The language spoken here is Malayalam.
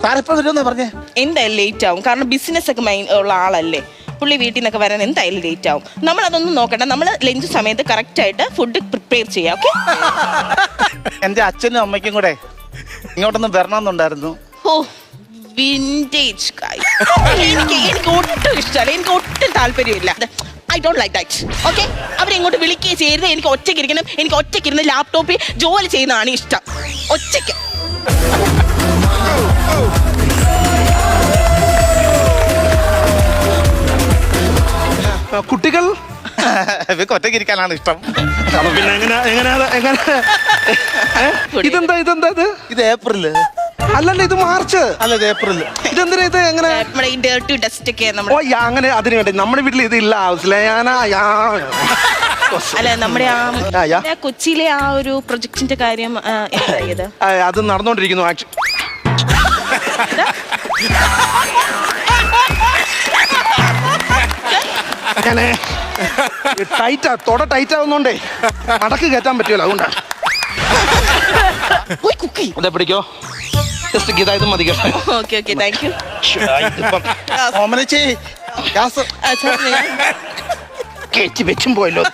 താരെപ്പോ വരുമെന്നാ പറഞ്ഞേ? എന്തായാലും ലേറ്റ് ആവും, കാരണം ബിസിനസ് ഒക്കെ ഉള്ള ആളല്ലേ പുള്ളി. വീട്ടിൽ നിന്നൊക്കെ വരാൻ എന്തായാലും ലേറ്റ് ആവും. നമ്മൾ അതൊന്നും നോക്കണ്ട, നമ്മൾ ലഞ്ച് സമയത്ത് കറക്റ്റ് ആയിട്ട് ഫുഡ് പ്രിപ്പയർ ചെയ്യാം. ഓക്കെ? എന്റെ അച്ഛനും അമ്മയ്ക്കും കൂടെ ഇങ്ങോട്ടൊന്നും വരണമെന്നുണ്ടായിരുന്നു. ഓ വിന്റേജ് എനിക്ക് ഒട്ടും ഇഷ്ടമല്ല, എനിക്ക് ഒട്ടും താല്പര്യമില്ല. I don't like that. Okay? അവരെങ്ങോട്ട് വിളിക്കുകയും ചെയ്യരുത്. എനിക്ക് ഒറ്റയ്ക്ക് ഇരിക്കണം. എനിക്ക് ഒറ്റയ്ക്ക് ഇരുന്ന് ലാപ്ടോപ്പിൽ ജോലി ചെയ്യുന്നതാണ് ഇഷ്ടം. ഒറ്റയ്ക്ക്. കുട്ടികൾ ഇവർക്ക് ഒറ്റയ്ക്ക് ഇരിക്കാനാണ് ഇഷ്ടം. പിന്നെ എങ്ങനെ ഇതെന്താ ഇത്? ഇത് ഏപ്രില് അല്ലല്ല, ഇത് മാർച്ച്. അല്ല, ഇത് ഏപ്രില്. ഇതെന്തിനാ ഇത്? എങ്ങനെ? നമ്മുടെ ഈ ഡേർട്ടി ഡസ്റ്റ് ഒക്കെ ഓ അങ്ങനെ അതിന് വേണ്ടി നമ്മുടെ വീട്ടിൽ ഇതില്ല. അല്ല, നമ്മുടെ ആ കൊച്ചിയിലെ ആ ഒരു പ്രൊജക്ടിന്റെ കാര്യം എന്തായത്? അത് നടന്നുകൊണ്ടിരിക്കുന്നു. ടൈറ്റ് ആവുന്നോണ്ടേ അടക്ക് കയറ്റാൻ പറ്റുമല്ലോ, അതുകൊണ്ടാ. അതെ, പിടിക്കോ. ജസ്റ്റ് ഗീതായത് മതി കേട്ടോ. Okay okay, thank you. ഓമനച്ചി ഗ്യാസ് കയറ്റി വെച്ചും പോയല്ലോ.